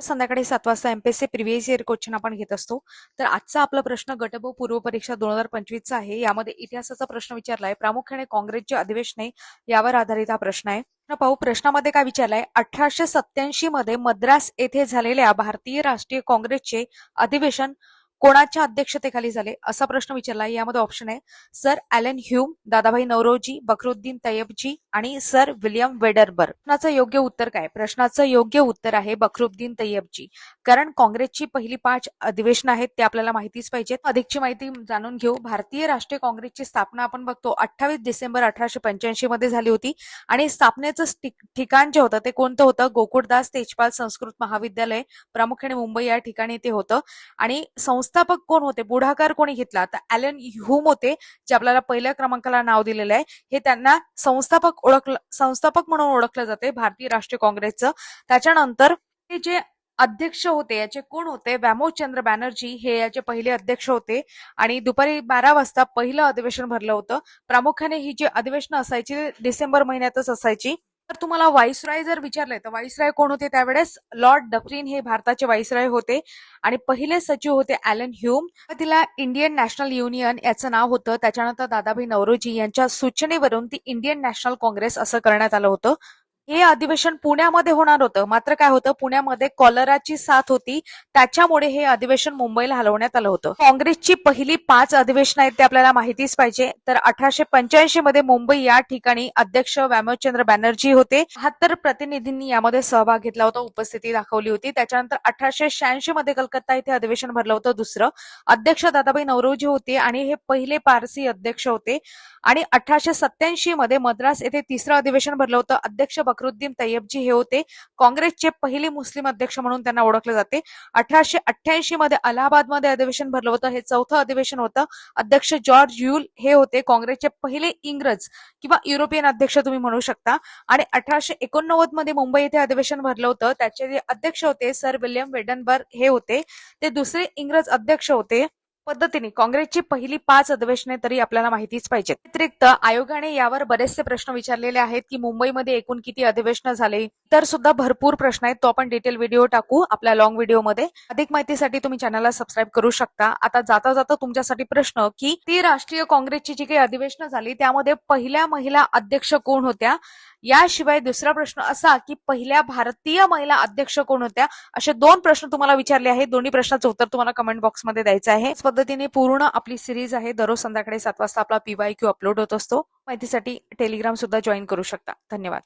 संध्याकाळी 7 वाजता MPSC previous year question आपण घेत असतो. तर आजचा आपला प्रश्न गटब पूर्व परीक्षा 2025 चा आहे. यामध्ये इतिहासाचा प्रश्न विचारलाय. प्रामुख्याने काँग्रेसचे अधिवेशने यावर आधारित हा प्रश्न आहे. पाहू प्रश्नामध्ये काय विचारलाय. 1887 मध्ये मद्रास येथे झालेल्या भारतीय राष्ट्रीय काँग्रेसचे अधिवेशन कोणाच्या अध्यक्षतेखाली झाले असा प्रश्न विचारलाय. यामध्ये ऑप्शन आहे sir Allan Hume, Dadabhai Naoroji, Badruddin Tyabji आणि सर विल्यम वेडरबर. प्रश्नाचं योग्य उत्तर काय? प्रश्नाचं योग्य उत्तर आहे बखरुद्दीन तय्यबजी. कारण काँग्रेसची पहिली 5 अधिवेशनं आहेत ते आपल्याला माहितीच पाहिजेत. अधिकची माहिती जाणून घेऊ. भारतीय राष्ट्रीय काँग्रेसची स्थापना आपण बघतो 28 डिसेंबर 1885 मध्ये झाली होती आणि स्थापनेचं ठिकाण जे होतं ते कोणतं होतं? गोकुळदास तेजपाल संस्कृत महाविद्यालय, प्रामुख्याने मुंबई या ठिकाणी ते होतं. आणि संस्थापक कोण होते? पुढाकार कोणी घेतला? तर ॲलन ह्यूम होते, जे आपल्याला पहिल्या क्रमांकाला नाव दिलेलं आहे. हे त्यांना संस्थापक म्हणून ओळखलं जाते भारतीय राष्ट्रीय काँग्रेसचं. त्याच्यानंतर हे जे अध्यक्ष होते याचे कोण होते? व्यामोचंद्र बॅनर्जी हे याचे पहिले अध्यक्ष होते आणि दुपारी 12 वाजता पहिलं अधिवेशन भरलं होतं. प्रामुख्याने ही जी अधिवेशनं असायची डिसेंबर महिन्यातच असायची. तर तुम्हाला व्हाईसरॉय जर विचारलंय तर व्हाईसरॉय कोण होते त्यावेळेस? लॉर्ड डफरिन हे भारताचे व्हाईसरॉय होते आणि पहिले सचिव होते ॲलन ह्यूम. तिला इंडियन नॅशनल युनियन याचं नाव होतं. त्याच्यानंतर दादाभाई नौरोजी यांच्या सूचनेवरून ती इंडियन नॅशनल काँग्रेस असं करण्यात आलं होतं. हे अधिवेशन पुण्यामध्ये होणार होतं, मात्र काय होतं पुण्यामध्ये कॉलराची साथ होती, त्याच्यामुळे हे अधिवेशन मुंबईला हलवण्यात आलं होतं. काँग्रेसची पहिली 5 अधिवेशनं आहेत ते आपल्याला माहितीच पाहिजे. तर 1885 मध्ये मुंबई या ठिकाणी अध्यक्ष व्यामोचंद्र बॅनर्जी होते. 72 प्रतिनिधींनी यामध्ये सहभाग घेतला होता, उपस्थिती दाखवली होती. त्याच्यानंतर 1886 मध्ये कलकत्ता इथे अधिवेशन भरलं होतं दुसरं. अध्यक्ष दादाभाई नौरोजी होते आणि हे पहिले पारसी अध्यक्ष होते. आणि 1887 मध्ये मद्रास येथे तिसरं अधिवेशन भरलं होतं. अध्यक्ष बखरुद्दीन तय्यबजी हे होते. काँग्रेसचे पहिले मुस्लिम अध्यक्ष म्हणून त्यांना ओळखले जाते. 1888 मध्ये अलाहाबादमध्ये अधिवेशन भरलं होतं, हे चौथं अधिवेशन होतं. अध्यक्ष जॉर्ज यूल हे होते काँग्रेसचे पहिले इंग्रज किंवा युरोपियन अध्यक्ष तुम्ही म्हणू शकता. आणि 1889 मध्ये मुंबई येथे अधिवेशन भरलं होतं, त्याचे जे अध्यक्ष होते सर विल्यम वेडनबर्ग हे होते, ते दुसरे इंग्रज अध्यक्ष होते. पद्धतीने काँग्रेसची पहिली 5 अधिवेशने तरी आपल्याला माहितीच पाहिजेत. व्यतिरिक्त आयोगाने यावर बरेचसे प्रश्न विचारलेले आहेत की मुंबईमध्ये एकूण किती अधिवेशनं झाले, तर सुद्धा भरपूर प्रश्न आहेत. तो आपण डिटेल व्हिडिओ टाकू आपल्या लॉंग व्हिडिओमध्ये. अधिक माहितीसाठी तुम्ही चॅनलला सबस्क्राईब करू शकता. आता जाता जाता तुमच्यासाठी प्रश्न की ती राष्ट्रीय काँग्रेसची जी काही अधिवेशनं झाली त्यामध्ये पहिल्या महिला अध्यक्ष कोण होत्या? याशिवाय दुसरा प्रश्न असा की पहिल्या भारतीय महिला अध्यक्ष कोण होत्या? असे 2 प्रश्न तुम्हाला विचारले आहेत. दोन्ही प्रश्नाचं उत्तर तुम्हाला कमेंट बॉक्समध्ये द्यायचं आहे. याच पद्धतीने पूर्ण आपली सिरीज आहे. दररोज संध्याकाळी 7 वाजता आपला PYQ अपलोड होत असतो. माहितीसाठी टेलिग्राम सुद्धा जॉईन करू शकता. धन्यवाद.